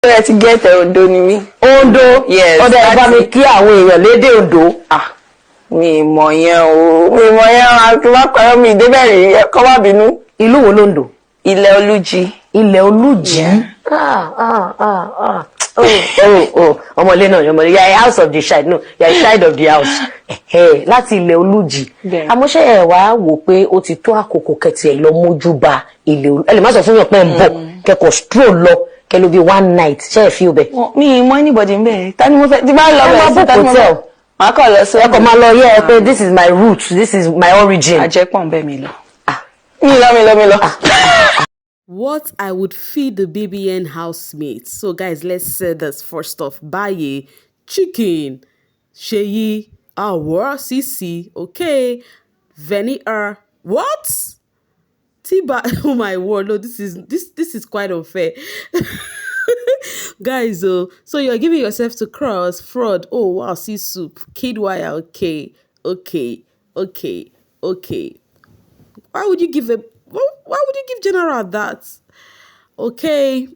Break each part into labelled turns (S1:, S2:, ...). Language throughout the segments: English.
S1: ẹ ti get Ondo ni mí.
S2: Ondo?
S1: Yes.
S2: Ọ̀dọ̀ ẹ bá mi kí àwọn èèyàn lédè Ondo.
S1: Mi mọ̀ yẹn o. Mi mọ̀ yẹn àti wá pẹ̀lú mi ìdébẹ̀ rí kọ́ má bínú.
S2: Ìlú wo l'Ondo?
S1: Ilẹ̀ Olújí.
S2: Ilẹ̀ Olújí? Ọmọlé náà, ọmọlé. You are a house of the child. No, you are a child of the house. Láti Ilẹ̀ Olújí. Àmọ́ ṣé ẹ wá wò pé ó ti tó àkókò kẹtì ẹ̀ lọ mójú ba Ilẹ̀ Olújí. Ẹ lè má sọ fún yàn pé ń bọ̀ kẹ́kọ̀ọ́ stroll lọ kẹ́lò bí one night. Ṣé ẹ fi ọbẹ̀?
S1: Mi mọ̀ anybody ń bẹ̀. Ta ni mo fẹ́? Ti bá lọ bẹ̀ sí ta ni mo fẹ́? Màá kọ̀ lọ sọ́dọ̀.
S2: Ẹ kọ̀ máa lọ yẹ ẹ pé this is my root, this is my origin.
S1: Àjẹpọ̀ ń bẹ̀ mi lọ. Mi lọ.
S3: What I would feed the BBN housemates. So guys, let's say this first off. Baye, chicken, Sheyi, Awa, Sisi, okay, Venita, what? Tiba, oh my word, no, this is quite unfair. Guys, so you're giving yourself to cross, fraud, oh wow, see soup, kid wire, okay. Why would you give General that? Okay.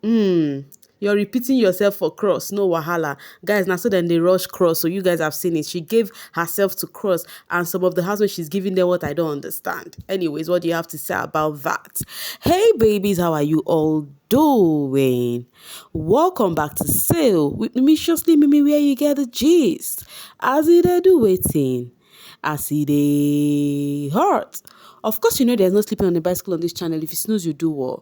S3: You're repeating yourself for cross. No wahala. Guys, now so then they rush cross. So you guys have seen it. She gave herself to cross. And some of the housemates, she's giving them what I don't understand. Anyways, what do you have to say about that? Hey, babies, how are you all doing? Welcome back to Sale with Deliciously Mimi, where you get the gist. As it do waiting. As it hurt. Of course, you know there's no sleeping on the bicycle on this channel. If you snooze, you do what?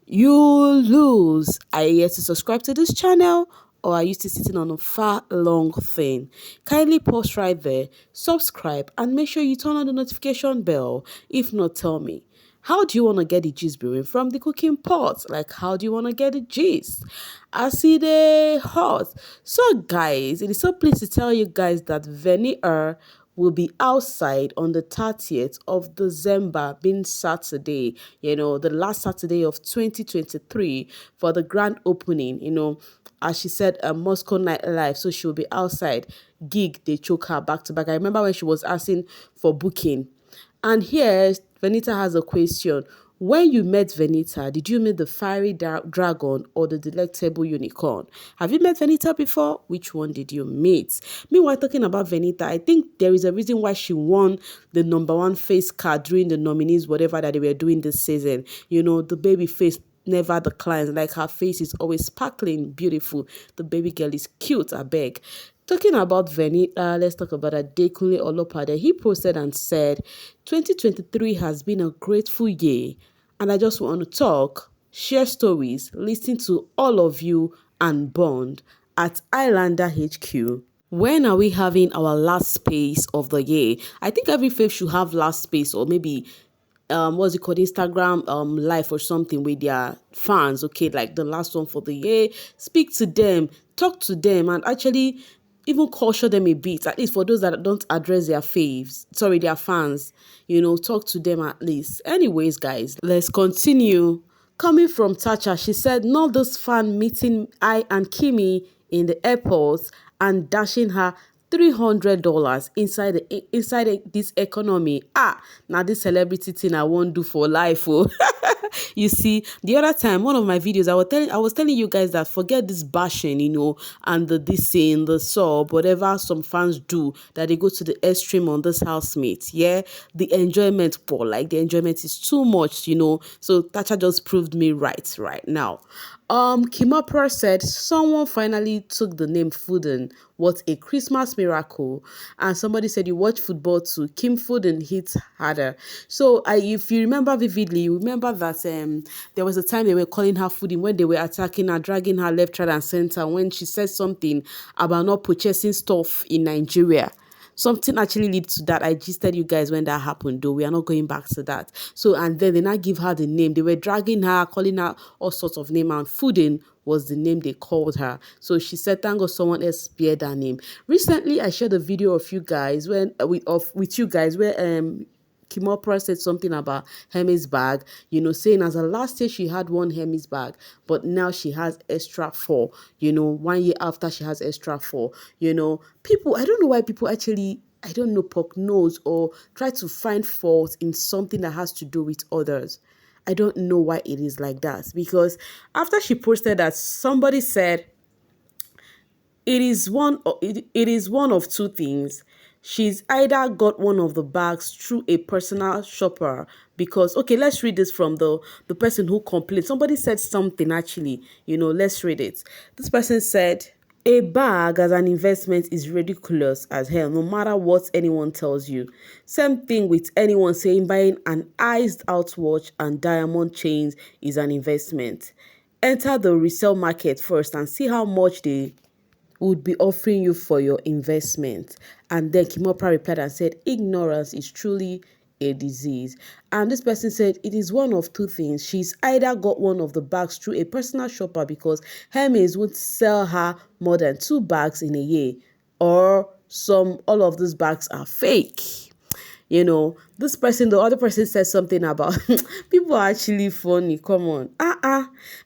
S3: You lose. Are you yet to subscribe to this channel? Or are you still sitting on a far long thing? Kindly pause right there, subscribe, and make sure you turn on the notification bell. If not, tell me. How do you want to get the gist brewing from the cooking pot? Like, how do you want to get the gist? I see the hot. So, guys, it is so pleased to tell you guys that Venita will be outside on the 30th of December, being Saturday, the last Saturday of 2023 for the grand opening, as she said, a Moscow nightlife. So she will be outside. Gig, they choke her back to back. I remember when she was asking for booking. And here, Venita has a question. When you met Venita, did you meet the fiery dragon or the delectable unicorn? Have you met Venita before? Which one did you meet? Meanwhile, talking about Venita, I think there is a reason why she won the #1 face card during the nominees, whatever that they were doing this season. The baby face never declines. Like, her face is always sparkling, beautiful. The baby girl is cute, I beg. Talking about Venita, let's talk about Adekunle Olopade. He posted and said, 2023 has been a grateful year, and I just want to talk, share stories, listen to all of you, and bond at Islander HQ. When are we having our last space of the year? I think every faith should have last space, or maybe what's it called, Instagram live or something with their fans, okay, like the last one for the year. Speak to them, talk to them, and actually even caution them a bit, at least for those that don't address their their fans, talk to them at least. Anyways, guys, let's continue. Coming from Tacha, she said, not this fan meeting I and Kimi in the airport and dashing her $300 inside this economy. Now this celebrity thing I won't do for life. You see, the other time, one of my videos, I was telling you guys that forget this bashing, and the dissing, the sub, whatever some fans do, that they go to the extreme on this housemate. Yeah, the enjoyment the enjoyment is too much, So Tacha just proved me right now. Kimoa said someone finally took the name Foden. What a Christmas miracle. And somebody said you watch football too. Kim Foden hits harder. So if you remember vividly, you remember that there was a time they were calling her Foden when they were attacking her, dragging her left, right, and center when she said something about not purchasing stuff in Nigeria. Something actually leads to that. I just tell you guys when that happened, though. We are not going back to that. So, and then they now give her the name. They were dragging her, calling her all sorts of names, and Foden was the name they called her. So she said, thank God someone else spared her name. Recently, I shared a video of you guys with you guys where Kimoa said something about Hermes bag, saying as a last year she had one Hermes bag, but now she has extra 4, 1 year after she has extra 4, people, I don't know why people actually, I don't know, poke nose or try to find fault in something that has to do with others. I don't know why it is like that, because after she posted that, somebody said it is one of two things. She's either got one of the bags through a personal shopper, because okay, let's read this from the person who complained. Somebody said something actually, let's read it. This person said, a bag as an investment is ridiculous as hell, no matter what anyone tells you. Same thing with anyone saying buying an iced out watch and diamond chains is an investment. Enter the resale market first and see how much they would be offering you for your investment. And then Kimoa replied and said, ignorance is truly a disease. And this person said it is one of two things. She's either got one of the bags through a personal shopper, because Hermes would sell her more than 2 bags in a year, or all of these bags are fake. This person, the other person said something about people are actually funny. Come on.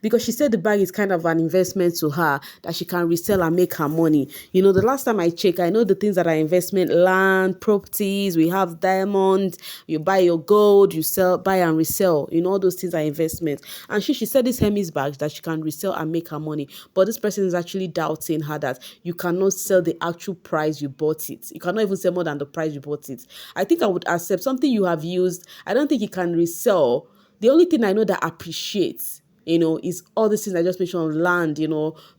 S3: Because she said the bag is kind of an investment to her that she can resell and make her money. The last time I checked, I know the things that are investment: land, properties, we have diamonds, you buy your gold, you sell, buy and resell. All those things are investments. And she said this Hermes bag that she can resell and make her money. But this person is actually doubting her that you cannot sell the actual price you bought it. You cannot even sell more than the price you bought it. I think I would accept something you have used. I don't think you can resell. The only thing I know that appreciates, is all the things I just mentioned: land,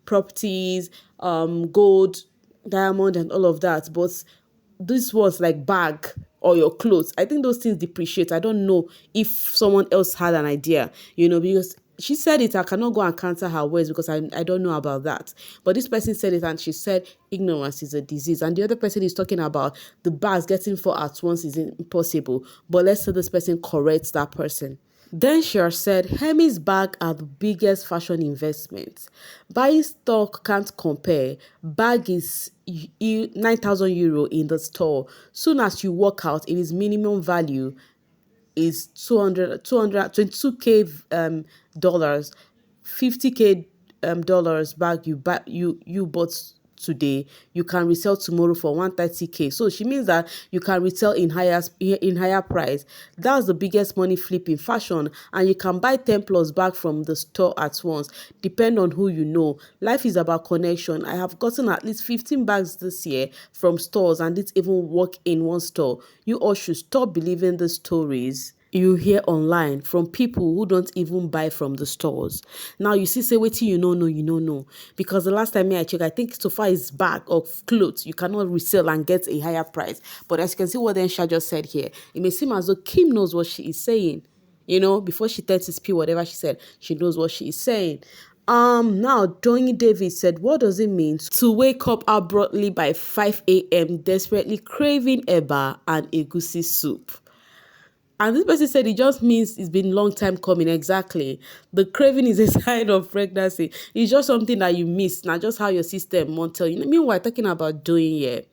S3: properties, gold, diamond, and all of that. But this was like bag or your clothes, I think those things depreciate. I don't know if someone else had an idea, because she said it. I cannot go and counter her words because I don't know about that. But this person said it, and she said ignorance is a disease. And the other person is talking about the bags getting 4 at once is impossible. But let's say this person corrects that person. Then she said, Hermes bag are the biggest fashion investment. Buying stock can't compare. Bag is 9,000 euro in the store. Soon as you walk out, it is minimum value is 22k dollars, 50k dollars bag you bought today, you can resell tomorrow for 130k. So she means that you can retail in higher price. That's the biggest money flip in fashion, and you can buy 10 plus bag from the store at once. Depend on who you know. Life is about connection. I have gotten at least 15 bags this year from stores, and didn't even work in one store. You all should stop believing the stories you hear online from people who don't even buy from the stores. Now you see, say wait till you know, because the last time I checked, I think so far is bag of clothes you cannot resell and get a higher price. But as you can see what Ensha just said here, it may seem as though Kim knows what she is saying. Before she tells to speak whatever she said, she knows what she is saying. Now Doyin David said, what does it mean to wake up abruptly by 5 a.m. desperately craving eba and egusi soup? And this person said it just means it's been a long time coming. Exactly. The craving is a sign of pregnancy. It's just something that you miss. Not just how your system won't tell you. Meanwhile, talking about Doyin here.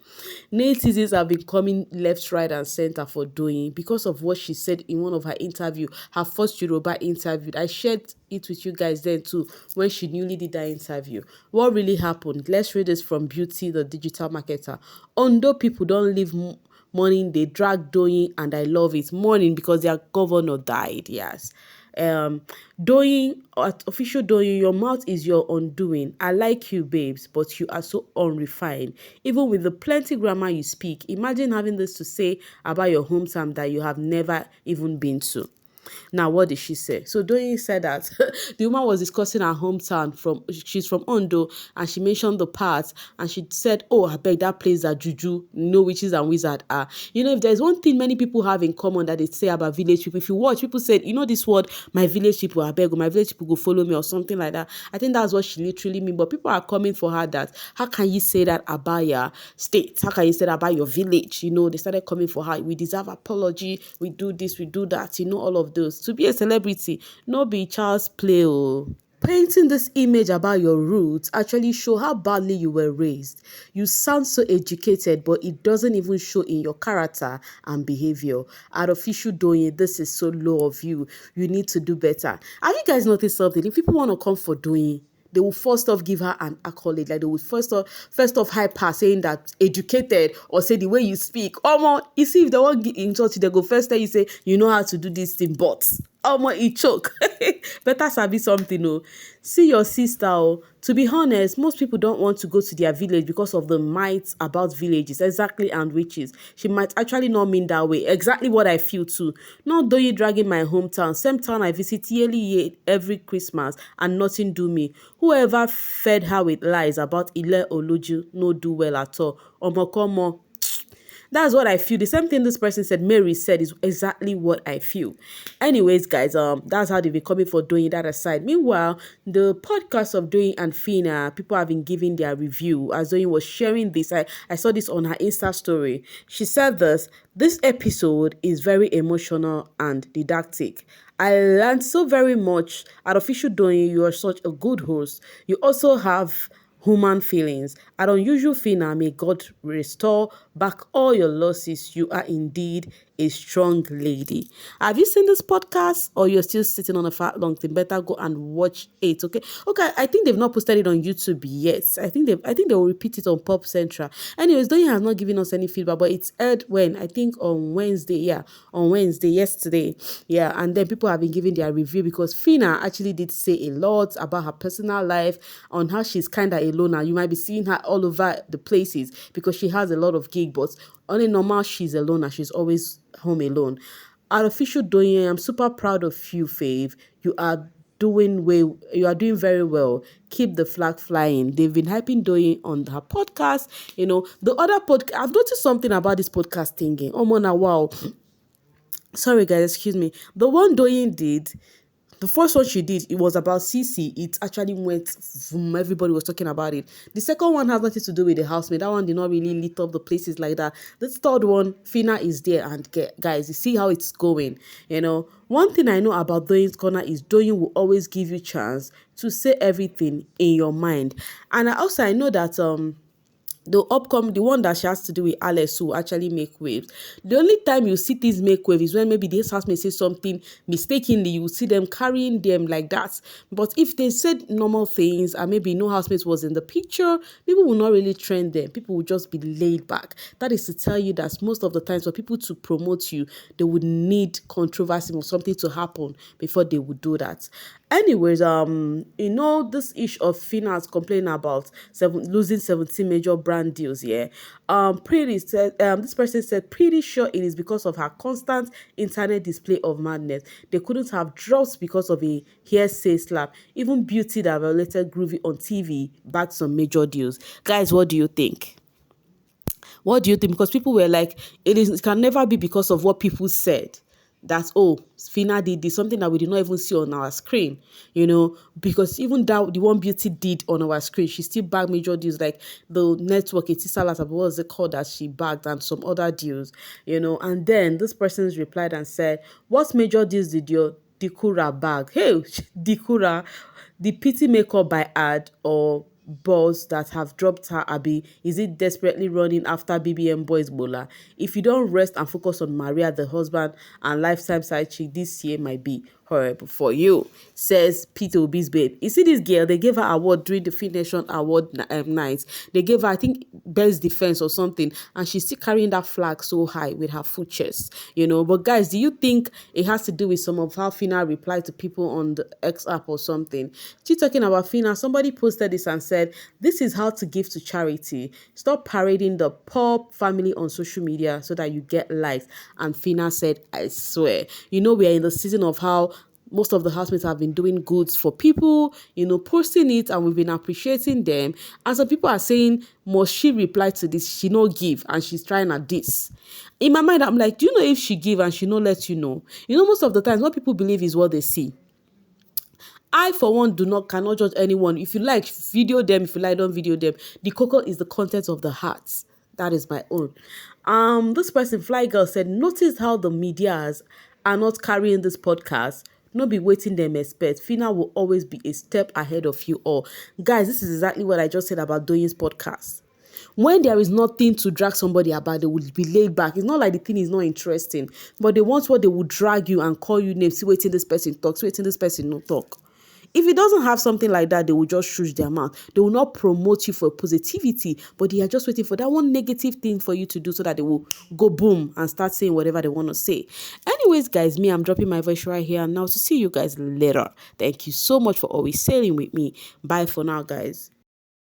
S3: Netizens have been coming left, right, and center for Doyin because of what she said in one of her interview, her first Yoruba interview. I shared it with you guys then too, when she newly did that interview. What really happened? Let's read this from Beauty, the digital marketer. Although people don't live morning, they drag Doyin, and I love it. Morning because their governor died. Yes. Doyin, official Doyin, your mouth is your undoing. I like you, babes, but you are so unrefined. Even with the plenty grammar you speak, imagine having this to say about your hometown that you have never even been to. Now, what did she say? So Doyin said that the woman was discussing her hometown. She's from Ondo, and she mentioned the part, and she said, oh, I beg, that place that juju, witches and wizards are. If there's one thing many people have in common that they say about village people, if you watch, people said, this word, my village people, I beg, my village people go follow me or something like that. I think that's what she literally mean. But people are coming for her that, how can you say that about your state? How can you say that about your village? They started coming for her. We deserve apology. We do this, we do that, all of those. To be a celebrity, no be child's play. Painting this image about your roots actually show how badly you were raised. You sound so educated, but it doesn't even show in your character and behavior. Artificial Doyin, this is so low of you. You need to do better. Have you guys noticed something? If people want to come for Doyin, they will first off give her an accolade. Like they will first off hype her, saying that educated, or say the way you speak. You see, if they want in touch, they go first tell you, say, you know how to do this thing, but He choke. Better sabi something, oh. See your sister, oh. To be honest, most people don't want to go to their village because of the myths about villages, exactly, and witches. She might actually not mean that way. Exactly what I feel too. Not though you dragging my hometown, same town I visit yearly every Christmas, and nothing do me. Whoever fed her with lies about Ile Oloju no do well at all. Omokomo. That's what I feel. The same thing this person said, Mary said, is exactly what I feel. Anyways, guys, that's how they've been coming for Doyin that aside. Meanwhile, the podcast of Doyin and Phyna, people have been giving their review. As Doyin was sharing this, I saw this on her Insta story. She said this episode is very emotional and didactic. I learned so very much. At Official Doyin, you are such a good host. You also have human feelings. At Unusual Phyna, may God restore back all your losses. You are indeed a strong lady. Have you seen this podcast, or you're still sitting on a fat long thing? Better go and watch it. Okay. I think they've not posted it on YouTube yet. I think they will repeat it on Pop Central. Anyways, Doyin has not given us any feedback, but it's aired when, I think on Wednesday. Yeah, on Wednesday, yesterday. Yeah, and then people have been giving their review because Phyna actually did say a lot about her personal life, on how she's kind of a loner. You might be seeing her all over the places because she has a lot of gig, but on a normal, she's a loner. She's always home alone. At Official Doyin, I'm super proud of you, Fave. You are doing very well. Keep the flag flying. They've been hyping Doyin on her podcast. The other podcast, I've noticed something about this podcast thingy. Oh, Mona, wow. Sorry, guys, excuse me. The one Doyin did, the first one she did, it was about CC. It actually went from everybody was talking about it. The second one has nothing to do with the housemaid. That one did not really lit up the places like that. This third one, Phyna is there, and guys, you see how it's going. One thing I know about Doyin's Corner is Doyin will always give you chance to say everything in your mind. And I know that the one that she has to do with Alex will actually make waves. The only time you see things make waves is when maybe this house may say something mistakenly, you see them carrying them like that. But if they said normal things and maybe no housemate was in the picture, people will not really trend them. People will just be laid back. That is to tell you that most of the times for people to promote you, they would need controversy or something to happen before they would do that. Anyways, this issue of Phyna's complaining about losing 17 major brand deals. Yeah, this person said, pretty sure it is because of her constant internet display of madness. They couldn't have dropped because of a hearsay slap. Even Beauty that violated Groovy on TV backed some major deals. Guys, what do you think? What do you think? Because people were like, it can never be because of what people said. That, Phyna did this, something that we did not even see on our screen, because even that the one Beauty did on our screen, she still bagged major deals like the network, what was it called, that she bagged, and some other deals, and then this person replied and said, what major deals did your Dikura bag? Hey, Dikura, the pity makeup by ad or boss that have dropped her, Abby? Is it desperately running after BBM boys Bola? If you don't rest and focus on Maria, the husband and lifetime side chick, this year might be horrible for you, says Peter Obi's babe. You see this girl, they gave her award during the Nation award night. They gave her, I think, best defense or something, and she's still carrying that flag so high with her full chest, But guys, do you think it has to do with some of how Phyna replied to people on the X app or something? She's talking about Phyna. Somebody posted this and said, this is how to give to charity. Stop parading the poor family on social media so that you get likes. And Phyna said, I swear. We are in the season of how most of the housemates have been doing goods for people, posting it, and we've been appreciating them. And some people are saying, must she reply to this? She no give, and she's trying at this. In my mind, I'm like, do you know if she give and she no let you know? Most of the times what people believe is what they see. I, for one, cannot judge anyone. If you like, video them. If you like, don't video them. The cocoa is the content of the heart. That is my own. This person, Fly Girl, said, notice how the medias are not carrying this podcast. Not be waiting them expect. Phyna will always be a step ahead of you all. Guys, this is exactly what I just said about Doyin's podcast. When there is nothing to drag somebody about, they will be laid back. It's not like the thing is not interesting, but they want what they will drag you and call you names. See, waiting this person talk, see, waiting this person no talk. If it doesn't have something like that, they will just shush their mouth. They will not promote you for positivity, but they are just waiting for that one negative thing for you to do so that they will go boom and start saying whatever they want to say. Anyways, guys, I'm dropping my voice right here now to see you guys later. Thank you so much for always sailing with me. Bye for now, guys.